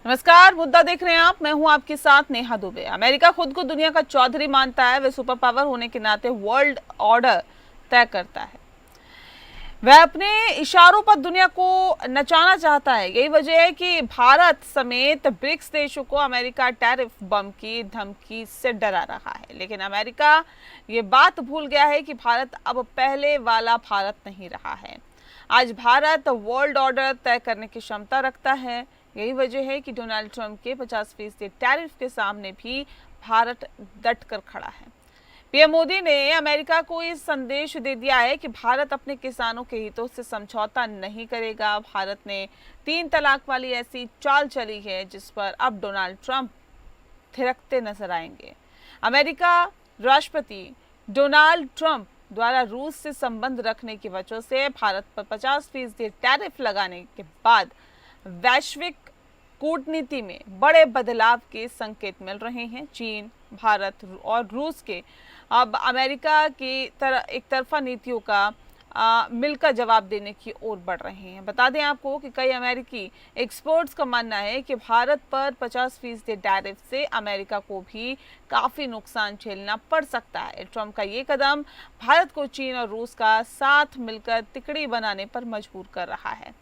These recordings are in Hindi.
नमस्कार, मुद्दा देख रहे हैं आप। मैं हूं आपके साथ नेहा दुबे। अमेरिका खुद को दुनिया का चौधरी मानता है। वह सुपर पावर होने के नाते वर्ल्ड ऑर्डर तय करता है। वह अपने इशारों पर दुनिया को नचाना चाहता है। यही वजह है कि भारत समेत ब्रिक्स देशों को अमेरिका टैरिफ बम की धमकी से डरा रहा है। लेकिन अमेरिका ये बात भूल गया है कि भारत अब पहले वाला भारत नहीं रहा है। आज भारत वर्ल्ड ऑर्डर तय करने की क्षमता रखता है। यही वजह है कि डोनाल्ड ट्रंप के 50% टैरिफ के सामने भी भारत डट कर खड़ा है। पीएम मोदी ने अमेरिका को इस संदेश दे दिया है कि भारत अपने किसानों के हितों से समझौता नहीं करेगा। भारत ने 3 तलाक वाली ऐसी चाल चली है जिस पर अब डोनाल्ड ट्रंप थिरकते नजर आएंगे। अमेरिका राष्ट्रपति डोनाल्ड ट्रंप द्वारा रूस से संबंध रखने की वजह से भारत पर 50% टैरिफ लगाने के बाद वैश्विक कूटनीति में बड़े बदलाव के संकेत मिल रहे हैं। चीन, भारत और रूस के अब अमेरिका की एक तरफा नीतियों का मिलकर जवाब देने की ओर बढ़ रहे हैं। बता दें आपको कि कई अमेरिकी एक्सपर्ट्स का मानना है कि भारत पर 50% टैरिफ से अमेरिका को भी काफी नुकसान झेलना पड़ सकता है। ट्रंप का ये कदम भारत को चीन और रूस का साथ मिलकर तिकड़ी बनाने पर मजबूर कर रहा है।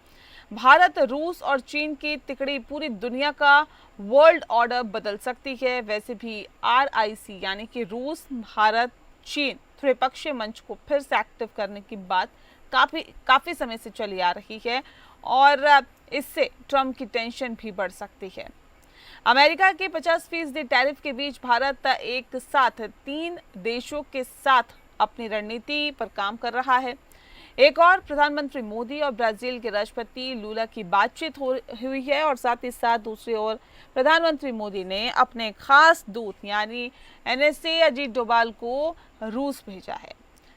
भारत, रूस और चीन की तिकड़ी पूरी दुनिया का वर्ल्ड ऑर्डर बदल सकती है। वैसे भी RIC यानी कि रूस, भारत, चीन त्रिपक्षीय मंच को फिर से एक्टिव करने की बात काफी समय से चली आ रही है और इससे ट्रंप की टेंशन भी बढ़ सकती है। अमेरिका के 50% टैरिफ के बीच भारत एक साथ 3 देशों के साथ अपनी रणनीति पर काम कर रहा है। एक और प्रधानमंत्री मोदी और ब्राजील के राष्ट्रपति लूला की बातचीत हुई है और साथ ही साथ दूसरी ओर प्रधानमंत्री मोदी ने अपने खास दूत यानी NSA अजीत डोभाल को रूस भेजा है,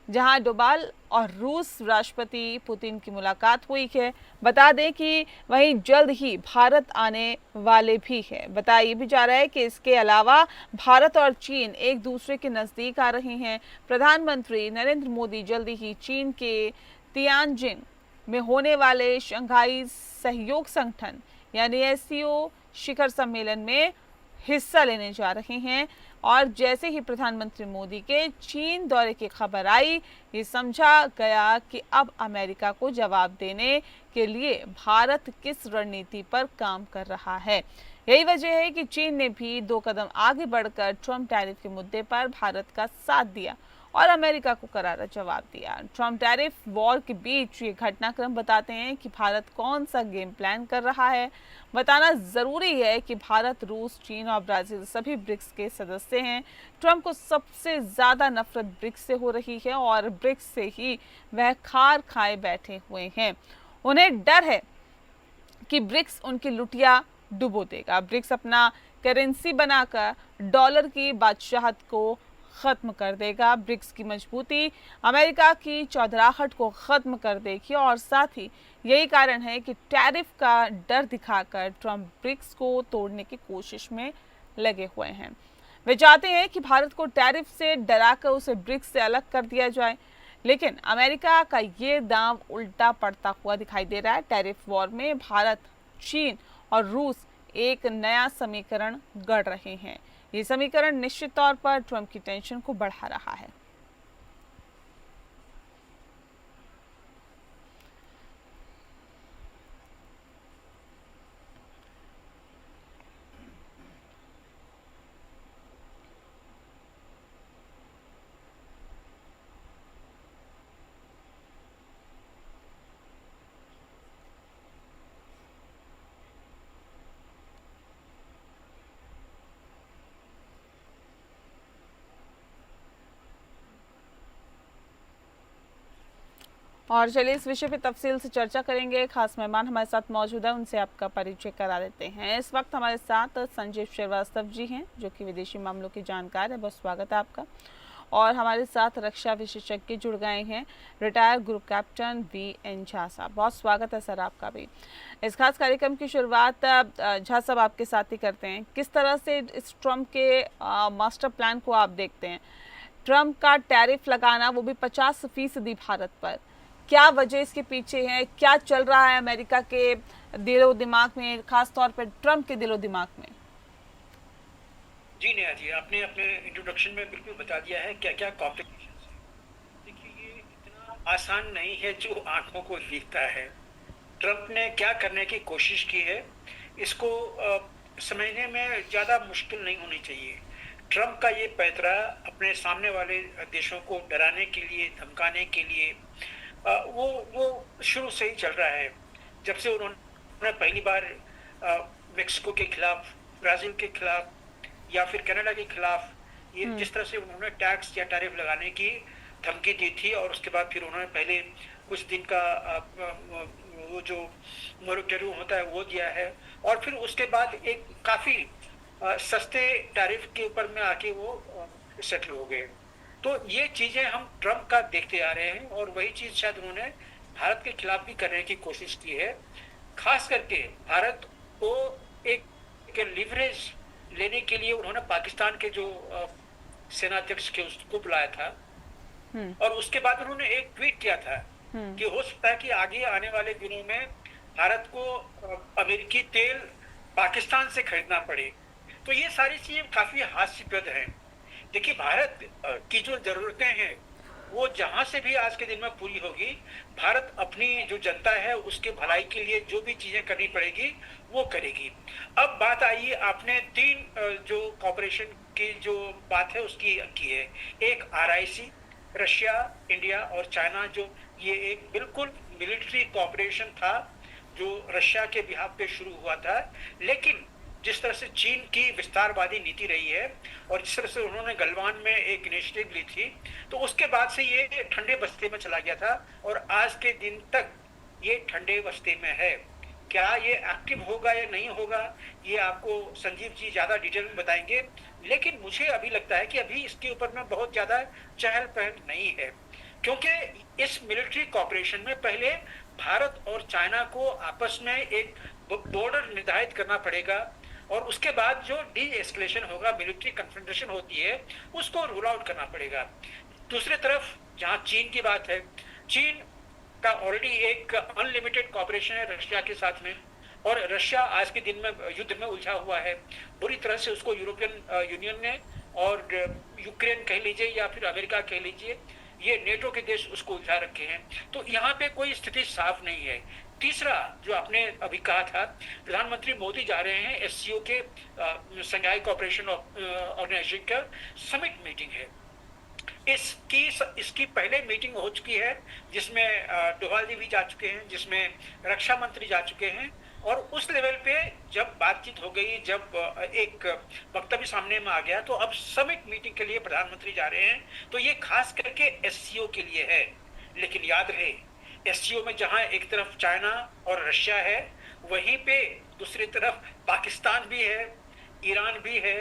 जहां डोभाल और रूस राष्ट्रपति पुतिन की मुलाकात हुई है। बता दें कि वहीं जल्द ही भारत आने वाले भी है। बताया ये भी जा रहा है कि इसके अलावा भारत और चीन एक दूसरे के नजदीक आ रहे हैं। प्रधानमंत्री नरेंद्र मोदी जल्दी ही चीन के तियानजिन में होने वाले शंघाई सहयोग संगठन यानी SCO शिखर सम्मेलन में हिस्सा लेने जा रहे हैं। और जैसे ही प्रधानमंत्री मोदी के चीन दौरे की खबर आई, ये समझा गया कि अब अमेरिका को जवाब देने के लिए भारत किस रणनीति पर काम कर रहा है। यही वजह है कि चीन ने भी 2 कदम आगे बढ़कर ट्रंप टैरिफ के मुद्दे पर भारत का साथ दिया और अमेरिका को करारा जवाब दिया। ट्रंप टैरिफ वॉर के बीच ये घटनाक्रम बताते हैं कि भारत कौन सा गेम प्लान कर रहा है। बताना जरूरी है कि भारत, रूस, चीन और ब्राजील सभी ब्रिक्स के सदस्य हैं। ट्रंप को सबसे ज्यादा नफरत ब्रिक्स से हो रही है और ब्रिक्स से ही वह खार खाए बैठे हुए हैं। उन्हें डर है कि ब्रिक्स उनकी लुटिया डुबो देगा। ब्रिक्स अपना करेंसी बनाकर डॉलर की बादशाहत को खत्म कर देगा। ब्रिक्स की मजबूती अमेरिका की चौधराहट को खत्म कर देगी और साथ ही यही कारण है कि टैरिफ का डर दिखाकर ट्रंप ब्रिक्स को तोड़ने की कोशिश में लगे हुए हैं। वे चाहते हैं कि भारत को टैरिफ से डराकर उसे ब्रिक्स से अलग कर दिया जाए, लेकिन अमेरिका का ये दांव उल्टा पड़ता हुआ दिखाई दे रहा है। टैरिफ वॉर में भारत, चीन और रूस एक नया समीकरण गढ़ रहे हैं। ये समीकरण निश्चित तौर पर ट्रंप की टेंशन को बढ़ा रहा है। और चलिए इस विषय पे तफसील से चर्चा करेंगे। खास मेहमान हमारे साथ मौजूद है, उनसे आपका परिचय करा देते हैं। इस वक्त हमारे साथ संजीव श्रीवास्तव जी हैं, जो कि विदेशी मामलों की जानकार है। बहुत स्वागत है आपका। और हमारे साथ रक्षा विशेषज्ञ जुड़ गए हैं, retire group captain VN Jha साहब। बहुत स्वागत है सर आपका भी। इस खास कार्यक्रम की शुरुआत झा साहब आपके साथ ही करते हैं। किस तरह से इस ट्रंप के मास्टर प्लान को आप देखते हैं? ट्रंप का टैरिफ लगाना, वो भी 50% भारत पर, क्या वजह इसके पीछे है? क्या चल रहा है अमेरिका के दिलो दिमाग में, खास तौर पर ट्रंप के दिलो दिमाग में? जी नेहा जी, आपने अपने इंट्रोडक्शन में बिल्कुल बता दिया है क्या क्या कॉम्प्लिकेशंस है। देखिए, ये इतना आसान नहीं है जो आंखों को दिखता है। ट्रंप ने क्या करने की कोशिश की है, इसको समझने में ज़्यादा मुश्किल नहीं होनी चाहिए। ट्रंप का ये पैतरा अपने सामने वाले देशों को डराने के लिए, धमकाने के लिए, वो शुरू से ही चल रहा है। जब से उन्होंने पहली बार मेक्सिको के खिलाफ, ब्राजील के खिलाफ या फिर कनाडा के खिलाफ ये जिस तरह से उन्होंने टैक्स या टैरिफ लगाने की धमकी दी थी, और उसके बाद फिर उन्होंने पहले कुछ दिन का वो जो मोरेटोरियम होता है वो दिया है, और फिर उसके बाद एक काफी सस्ते टैरिफ के ऊपर में आके वो सेटल हो गए। तो ये चीजें हम ट्रंप का देखते आ रहे हैं, और वही चीज शायद उन्होंने भारत के खिलाफ भी करने की कोशिश की है। खास करके भारत को एक लिवरेज लेने के लिए उन्होंने पाकिस्तान के जो सेनाध्यक्ष के उसको बुलाया था, और उसके बाद उन्होंने एक ट्वीट किया था कि हो सकता है कि आगे आने वाले दिनों में भारत को अमेरिकी तेल पाकिस्तान से खरीदना पड़े। तो ये सारी चीजें काफी हास्यास्पद हैं। देखिए, भारत की जो जरूरतें हैं वो जहां से भी आज के दिन में पूरी होगी, भारत अपनी जो जनता है उसके भलाई के लिए जो भी चीजें करनी पड़ेगी वो करेगी। अब बात आई, आपने तीन जो कॉपरेशन की जो बात है उसकी की है। एक RIC, रशिया, इंडिया और चाइना, जो ये एक बिल्कुल मिलिट्री कॉपरेशन था जो रशिया के बिहाफ पे शुरू हुआ था। लेकिन जिस तरह से चीन की विस्तारवादी नीति रही है और जिस तरह से उन्होंने गलवान में एक इनिशिएटिव ली थी, तो उसके बाद से ये ठंडे बस्ते में चला गया था, और आज के दिन तक ये ठंडे बस्ते में है। क्या ये एक्टिव होगा या नहीं होगा, ये आपको संजीव जी ज्यादा डिटेल में बताएंगे। लेकिन मुझे अभी लगता है कि अभी इसके ऊपर में बहुत ज्यादा चहल पहल नहीं है, क्योंकि इस मिलिट्री कॉपरेशन में पहले भारत और चाइना को आपस में एक बॉर्डर निर्धारित करना पड़ेगा, और उसके बाद जो डी एस्केलेशन होगा, मिलिट्री कन्फ्रंटेशन होती है, उसको रूल आउट करना पड़ेगा। दूसरी तरफ जहां चीन की बात है, चीन का ऑलरेडी एक अनलिमिटेड कॉपरेशन है रशिया के साथ में, और रशिया आज के दिन में युद्ध में उलझा हुआ है बुरी तरह से। उसको यूरोपियन यूनियन ने, और यूक्रेन कह लीजिए या फिर अमेरिका कह लीजिए, ये नेटो के देश उसको उलझा रखे हैं। तो यहाँ पे कोई स्थिति साफ नहीं है। तीसरा जो आपने अभी कहा था, प्रधानमंत्री मोदी जा रहे हैं SCO के शंघाई कोऑपरेशन ऑर्गेनाइजेशन का समिट मीटिंग है। इसकी पहले मीटिंग हो चुकी है जिसमें डोभाल जी भी जा चुके हैं, जिसमें रक्षा मंत्री जा चुके हैं, और उस लेवल पे जब बातचीत हो गई, जब एक वक्तव्य सामने में आ गया, तो अब समिट मीटिंग के लिए प्रधानमंत्री जा रहे हैं। तो ये खास करके SCO के लिए है। लेकिन याद रहे, SCO में जहां एक तरफ चाइना और रशिया है, वहीं पे दूसरी तरफ पाकिस्तान भी है, ईरान भी है,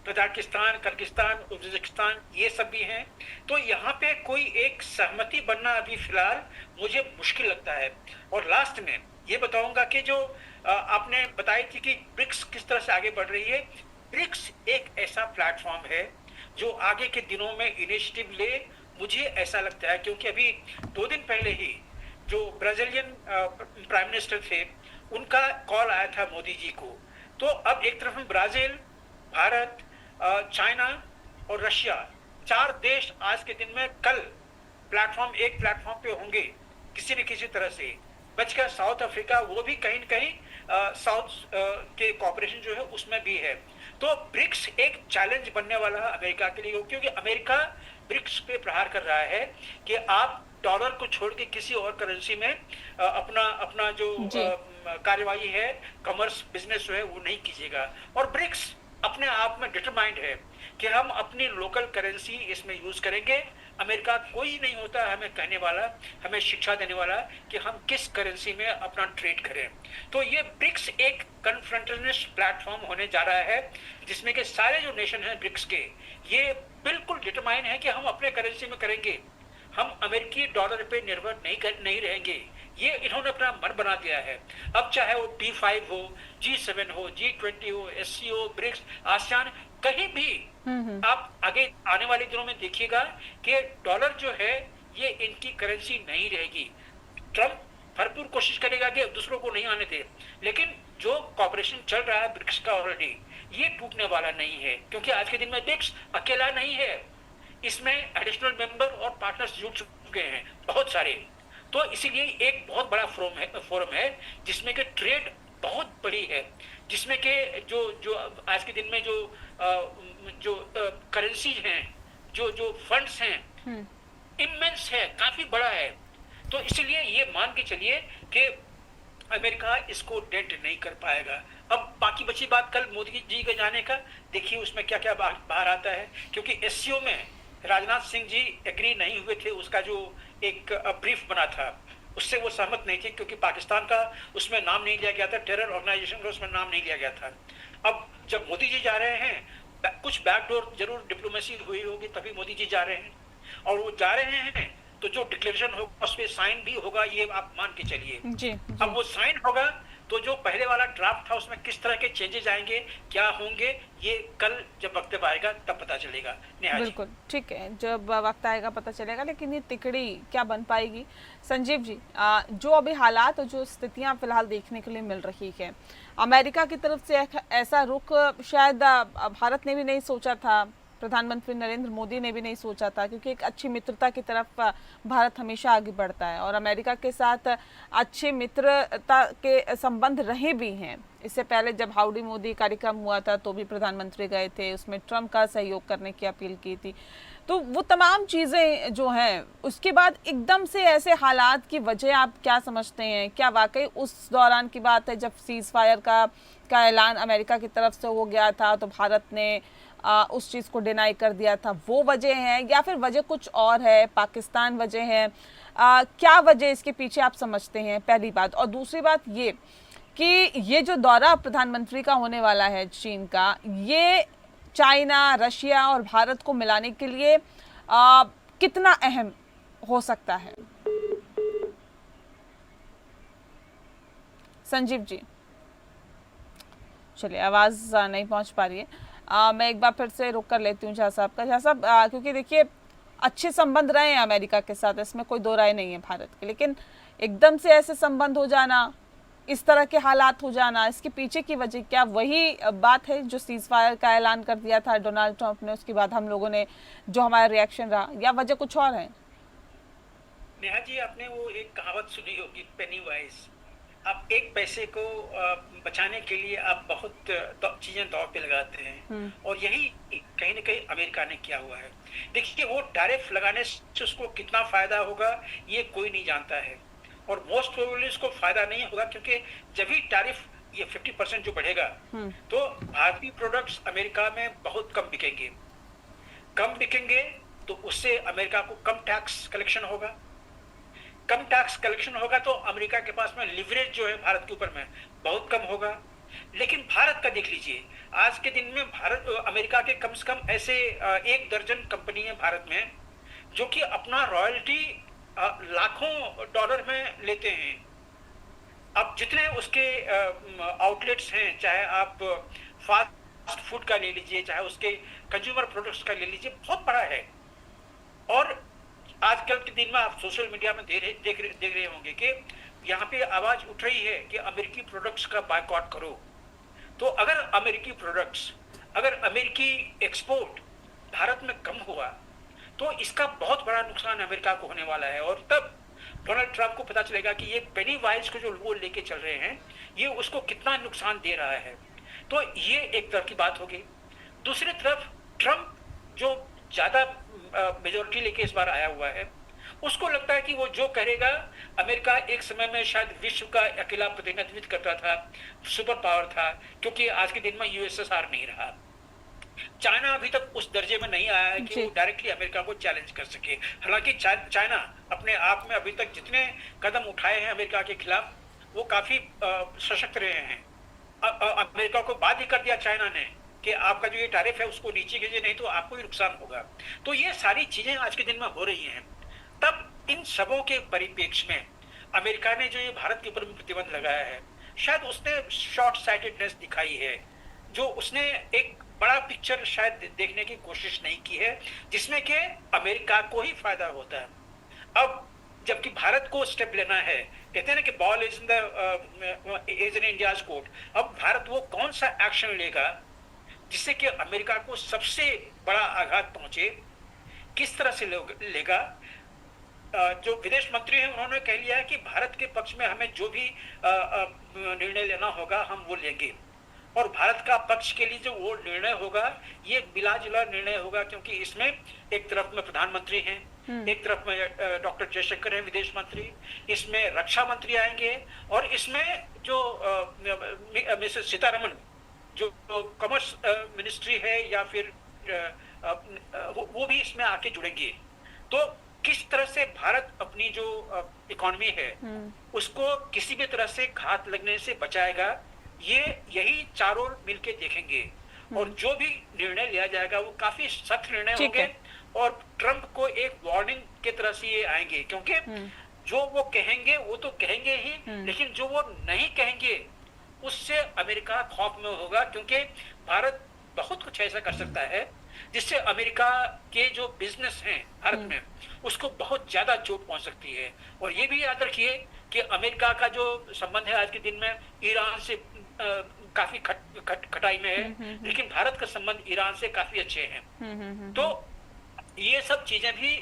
तजाकिस्तान, किर्गिस्तान, उज्बेकिस्तान, ये सब भी हैं। तो यहाँ पे कोई एक सहमति बनना अभी फिलहाल मुझे मुश्किल लगता है। और लास्ट में ये बताऊंगा कि जो आपने बताई थी कि ब्रिक्स किस तरह से आगे बढ़ रही है। ब्रिक्स एक ऐसा प्लेटफॉर्म है जो आगे के दिनों में इनिशिएटिव ले, मुझे ऐसा लगता है, क्योंकि अभी 2 दिन पहले ही जो ब्राजीलियन प्राइम मिनिस्टर थे, उनका कॉल आया था मोदी जी को। तो अब एक तरफ में ब्राजील, भारत, चाइना और रशिया, 4 देश आज के दिन में कल एक प्लेटफॉर्म पे होंगे किसी न किसी तरह से। बचकर साउथ अफ्रीका, वो भी कहीं न कहीं साउथ के कॉपरेशन जो है उसमें भी है। तो ब्रिक्स एक चैलेंज बनने वाला है अमेरिका के लिए, क्योंकि अमेरिका ब्रिक्स पे प्रहार कर रहा है कि आप डॉलर को छोड़ के किसी और करेंसी में अपना जो कार्यवाही है, कॉमर्स बिजनेस जो है वो नहीं कीजिएगा। और ब्रिक्स अपने आप में डिटरमाइंड है कि हम अपनी लोकल करेंसी इसमें यूज करेंगे। अमेरिका कोई नहीं होता हमें कहने वाला, हमें शिक्षा देने वाला कि हम किस करेंसी में अपना ट्रेड करें। तो ये ब्रिक्स एक कन्फ्रंटेशनिस्ट प्लेटफॉर्म होने जा रहा है, जिसमें के सारे जो नेशन हैं ब्रिक्स के, ये बिल्कुल डिटरमाइन है कि हम अपने करेंसी में करेंगे, हम अमेरिकी डॉलर पे निर्भर नहीं रहेंगे। ये इन्होंने अपना मन बना दिया है। अब चाहे वो P5 हो, G7 हो, G20 हो, SCO, ब्रिक्स, आसियान, कहीं भी आप आगे आने वाले दिनों में देखिएगा कि डॉलर जो है ये इनकी करेंसी नहीं रहेगी। ट्रंप भरपूर कोशिश करेगा कि दूसरों को नहीं आने दे, लेकिन जो कॉपरेशन चल रहा है ब्रिक्स का ऑलरेडी, ये टूटने वाला नहीं है, क्योंकि आज के दिन में ब्रिक्स अकेला नहीं है, इसमें एडिशनल मेंबर और पार्टनर्स जुड़ चुके हैं बहुत सारे। तो इसीलिए एक बहुत बड़ा फोरम है जिसमें कि ट्रेड बहुत बड़ी है, जिसमें कि जो जो आज के दिन में जो करेंसी हैं, जो जो फंड्स हैं, इमेंस है, काफी बड़ा है। तो इसलिए ये मान के चलिए कि अमेरिका इसको डेंट नहीं कर पाएगा। अब बाकी बची बात कल मोदी जी के जाने का, देखिए उसमें क्या क्या बाहर आता है, क्योंकि एससीओ में राजनाथ सिंह जी एग्री नहीं हुए थे, उसका जो एक ब्रीफ बना था उससे वो सहमत नहीं थे, क्योंकि पाकिस्तान का उसमें नाम नहीं लिया गया था, टेरर ऑर्गेनाइजेशन का उसमें नाम नहीं लिया गया था। अब जब मोदी जी जा रहे हैं, कुछ बैकडोर जरूर डिप्लोमेसी हुई होगी तभी मोदी जी जा रहे हैं, और वो जा रहे हैं तो जो डिक्लेरेशन होगा उस पर साइन भी होगा, ये आप मान के चलिए। जी। अब वो साइन होगा तो जो पहले वाला ड्राफ्ट था उसमें किस तरह के चेंजेस आएंगे, क्या होंगे, ये कल जब वक्त आएगा तब पता चलेगा। बिल्कुल ठीक है, जब वक्त आएगा पता चलेगा, लेकिन ये तिकड़ी क्या बन पाएगी। संजीव जी, जो अभी हालात और जो स्थितियां फिलहाल देखने के लिए मिल रही है, अमेरिका की तरफ से ऐसा रुख शायद भारत ने भी नहीं सोचा था, प्रधानमंत्री नरेंद्र मोदी ने भी नहीं सोचा था, क्योंकि एक अच्छी मित्रता की तरफ भारत हमेशा आगे बढ़ता है और अमेरिका के साथ अच्छे मित्रता के संबंध रहे भी हैं। इससे पहले जब हाउडी मोदी कार्यक्रम हुआ था तो भी प्रधानमंत्री गए थे, उसमें ट्रम्प का सहयोग करने की अपील की थी। तो वो तमाम चीज़ें जो हैं, उसके बाद एकदम से ऐसे हालात की वजह आप क्या समझते हैं? क्या वाकई उस दौरान की बात है जब सीज फायर का ऐलान अमेरिका की तरफ से हो गया था तो भारत ने उस चीज़ को डिनाई कर दिया था, वो वजह है, या फिर वजह कुछ और है, पाकिस्तान वजह है? क्या वजह इसके पीछे आप समझते हैं, पहली बात। और दूसरी बात ये कि ये जो दौरा प्रधानमंत्री का होने वाला है चीन का, ये चाइना, रशिया और भारत को मिलाने के लिए कितना अहम हो सकता है? संजीव जी, चलिए आवाज़ नहीं पहुंच पा रही है। मैं एक बार फिर से रुक कर लेती हूँ झा साहब का। झा साहब, क्योंकि देखिए अच्छे संबंध रहे हैं अमेरिका के साथ, इसमें कोई दो राय नहीं है भारत के, लेकिन एकदम से ऐसे संबंध हो जाना, इस तरह के हालात हो जाना, इसके पीछे की वजह क्या वही बात है जो सीज फायर का ऐलान कर दिया था डोनाल्ड ट्रंप ने, उसके बाद हम लोगों ने जो हमारा रिएक्शन रहा, या वजह कुछ और है? नेहा जी, आपने वो एक कहावत सुनी होगी, पेनी वाइज। आप एक पैसे को बचाने के लिए आप बहुत चीजें दांव पे लगाते हैं, और यही कहीं ना कहीं अमेरिका ने किया हुआ है। देखिए, वो टैरिफ लगाने से उसको कितना फायदा होगा ये कोई नहीं जानता है, और मोस्ट प्रोबेबली उसको फायदा नहीं होगा, क्योंकि जब भी टैरिफ ये 50% जो बढ़ेगा तो भारतीय प्रोडक्ट्स अमेरिका में बहुत कम बिकेंगे, तो उससे अमेरिका को कम टैक्स कलेक्शन होगा। कम टैक्स कलेक्शन होगा तो अमेरिका के पास में लिवरेज जो है भारत के ऊपर में बहुत कम होगा। लेकिन भारत का देख लीजिए, आज के दिन में अमेरिका के कम से कम ऐसे 1 दर्जन कंपनी है भारत में जो कि अपना रॉयल्टी लाखों डॉलर में लेते हैं। अब जितने उसके आउटलेट्स हैं, चाहे आप फास्ट फूड का ले लीजिए, चाहे उसके कंज्यूमर प्रोडक्ट्स का ले लीजिए, बहुत बड़ा है। और आजकल के दिन में आप सोशल मीडिया में देख रहे होंगे कि यहाँ पे आवाज उठ रही है कि अमेरिकी प्रोडक्ट्स का बायकॉट करो। तो अगर अमेरिकी एक्सपोर्ट भारत में कम हुआ तो इसका बहुत बड़ा नुकसान अमेरिका को होने वाला है, और तब डोनाल्ड ट्रंप को पता चलेगा कि ये पेनी वाइज को जो वो लेके चल रहे हैं ये उसको कितना नुकसान दे रहा है। तो ये एक तरफ की बात होगी। दूसरी तरफ ट्रंप जो ज्यादा मेजोरिटी लेके इस बार आया हुआ है, उसको लगता है कि वो जो करेगा, अमेरिका एक समय में शायद विश्व का अकेला प्रतिनिधित्व करता था, सुपर पावर था, क्योंकि आज के दिन में यूएसएसआर नहीं रहा। चाइना अभी तक उस दर्जे में नहीं आया है कि वो डायरेक्टली अमेरिका को चैलेंज कर सके। हालांकि चाइना अपने आप में अभी तक जितने कदम उठाए हैं अमेरिका के खिलाफ, वो काफी सशक्त रहे हैं। अमेरिका को बात ही कर दिया चाइना ने कि आपका जो ये टैरिफ है उसको नीचे कीजिए, नहीं तो आपको ही नुकसान होगा। तो ये सारी चीजें आज के दिन में हो रही हैं। तब इन सबों के परिप्रेक्ष्य में अमेरिका ने जो ये भारत के ऊपर प्रतिबंध लगाया है, शायद उसने शॉर्ट साइटेडनेस दिखाई है, जो उसने एक बड़ा पिक्चर शायद देखने की कोशिश नहीं की है, जिसमें कि अमेरिका को ही फायदा होता है। अब जबकि भारत को स्टेप लेना है। कहते हैं ना कि ball is in India's court. अब भारत वो कौन सा एक्शन लेगा जिससे कि अमेरिका को सबसे बड़ा आघात पहुंचे, किस तरह से लेगा। जो विदेश मंत्री हैं उन्होंने कह लिया है कि भारत के पक्ष में हमें जो भी निर्णय लेना होगा हम वो लेंगे, और भारत का पक्ष के लिए जो वो निर्णय होगा ये मिला जुला निर्णय होगा, क्योंकि इसमें एक तरफ में प्रधानमंत्री हैं, एक तरफ में डॉक्टर जयशंकर हैं विदेश मंत्री, इसमें रक्षा मंत्री आएंगे, और इसमें जो मिसेस सीतारमन जो कॉमर्स मिनिस्ट्री है या फिर वो भी इसमें आके जुड़ेंगे। तो किस तरह से भारत अपनी जो इकोनॉमी है उसको किसी भी तरह से घात लगने से बचाएगा, ये यही चारों मिलके देखेंगे। और जो भी निर्णय लिया जाएगा वो काफी सख्त निर्णय होंगे, और ट्रंप को एक वार्निंग के तरह से ये आएंगे, क्योंकि जो वो कहेंगे वो तो कहेंगे ही, लेकिन जो वो नहीं कहेंगे उससे अमेरिका खौफ में होगा, क्योंकि भारत बहुत कुछ ऐसा कर सकता है जिससे अमेरिका के जो बिजनेस हैं भारत में उसको बहुत ज्यादा चोट पहुंच सकती है। और ये भी याद रखिए कि अमेरिका का जो संबंध है आज के दिन में ईरान से काफी खटाई में है, लेकिन भारत का संबंध ईरान से काफी अच्छे हैं। तो ये सब चीजें भी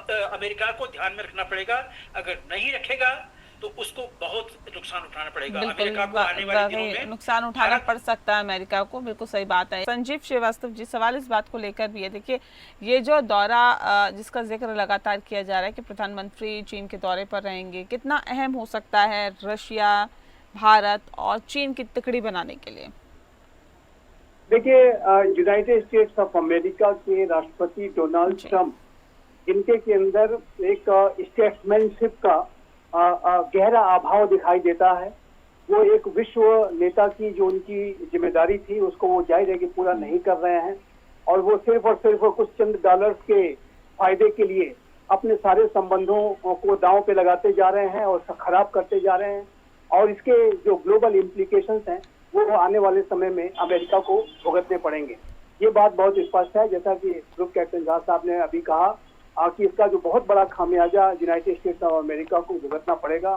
अमेरिका को ध्यान में रखना पड़ेगा। अगर नहीं रखेगा तो उसको बहुत नुकसान उठाना पड़ेगा। अमेरिका को आने वाले दिनों में नुकसान उठाना पड़ सकता है अमेरिका को, बिल्कुल सही बात है। संजीव श्रीवास्तव जी, सवाल इस बात को लेकर भी है, देखिए ये जो दौरा जिसका जिक्र लगातार किया जा रहा है कि प्रधानमंत्री चीन के दौरे पर रहेंगे, कितना अहम हो सकता है रशिया, भारत और चीन की तिकड़ी बनाने के लिए? देखिए, यूनाइटेड स्टेट्स ऑफ अमेरिका के राष्ट्रपति डोनाल्ड ट्रंप, इनके के अंदर एक स्टेट्समैनशिप का गहरा अभाव दिखाई देता है। वो एक विश्व नेता की जो उनकी जिम्मेदारी थी उसको वो जाहिर है कि पूरा नहीं कर रहे हैं, और वो सिर्फ और सिर्फ कुछ चंद डॉलर्स के फायदे के लिए अपने सारे संबंधों को दांव पे लगाते जा रहे हैं और खराब करते जा रहे हैं। और इसके जो ग्लोबल इम्प्लीकेशंस हैं वो आने वाले समय में अमेरिका को भुगतने पड़ेंगे। ये बात बहुत स्पष्ट है, जैसा कि ग्रुप कैप्टन झा साहब ने अभी कहा कि इसका जो बहुत बड़ा खामियाजा यूनाइटेड स्टेट्स ऑफ अमेरिका को भुगतना पड़ेगा।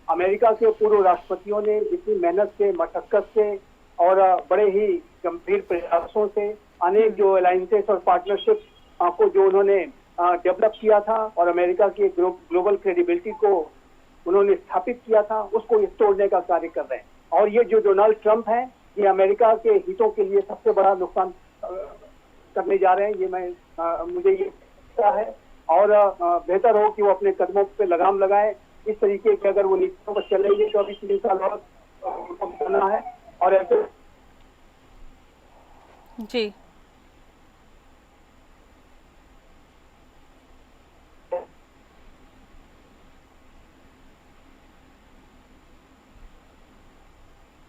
अमेरिका के पूर्व राष्ट्रपतियों ने जितनी मेहनत से, मशक्कत से और बड़े ही गंभीर प्रयासों से अनेक जो अलायंसेस और पार्टनरशिप को जो उन्होंने डेवलप किया था और अमेरिका की ग्लोबल क्रेडिबिलिटी को उन्होंने स्थापित किया था, उसको तोड़ने का कार्य कर रहे हैं। और ये जो डोनाल्ड ट्रंप है, ये अमेरिका के हितों के लिए सबसे बड़ा नुकसान करने जा रहे हैं। ये मुझे ये लगता है, और बेहतर हो कि वो अपने कदमों पे लगाम लगाए। इस तरीके के अगर वो नीतियों पर चलेंगे तो अभी 3 साल और करना है। और ऐसे जी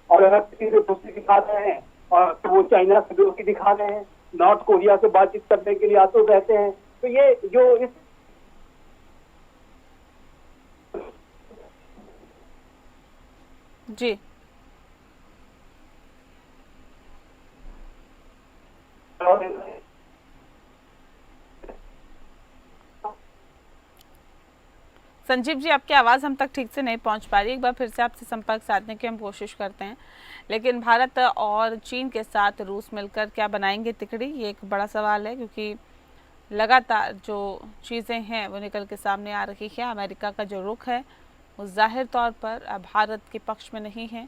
और अगर किसी से दोस्ती दिखा रहे हैं और तो वो चाइना से दोस्ती दिखा रहे हैं, नॉर्थ कोरिया से बातचीत करने के लिए आतुर रहते हैं। तो ये जो इस जी संजीव जी, आपकी आवाज़ हम तक ठीक से नहीं पहुंच पा रही। एक बार फिर से आपसे संपर्क साधने की हम कोशिश करते हैं। लेकिन भारत और चीन के साथ रूस मिलकर क्या बनाएंगे तिकड़ी, ये एक बड़ा सवाल है, क्योंकि लगातार जो चीज़ें हैं वो निकल के सामने आ रही है। अमेरिका का जो रुख है वो जाहिर तौर पर भारत के पक्ष में नहीं है।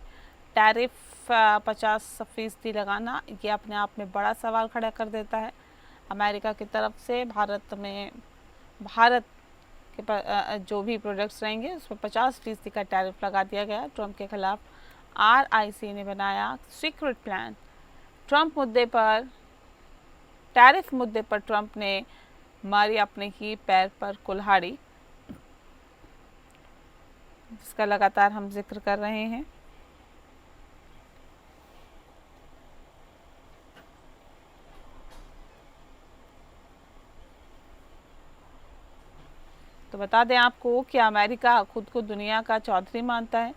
टैरिफ 50% लगाना ये अपने आप में बड़ा सवाल खड़ा कर देता है। अमेरिका की तरफ से भारत के जो भी प्रोडक्ट्स रहेंगे उस पर 50% का टैरिफ लगा दिया गया। ट्रंप के खिलाफ RIC ने बनाया सीक्रेट प्लान। ट्रंप मुद्दे पर, टैरिफ मुद्दे पर ट्रंप ने मारी अपने ही पैर पर कुल्हाड़ी, जिसका लगातार हम जिक्र कर रहे हैं। तो बता दें आपको कि अमेरिका खुद को दुनिया का चौधरी मानता है।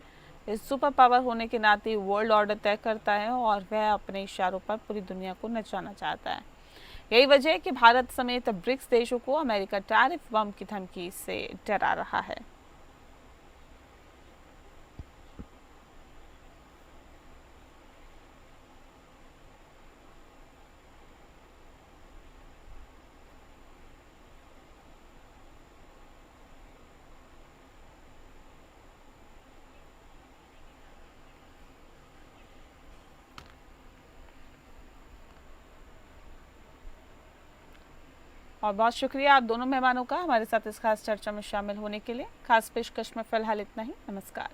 इस सुपर पावर होने के नाते वर्ल्ड ऑर्डर तय करता है और वह अपने इशारों पर पूरी दुनिया को नचाना चाहता है। यही वजह है कि भारत समेत ब्रिक्स देशों को अमेरिका टैरिफ बम की धमकी से डरा रहा है। और बहुत शुक्रिया आप दोनों मेहमानों का हमारे साथ इस खास चर्चा में शामिल होने के लिए। खास पेशकश में फिलहाल इतना ही। नमस्कार।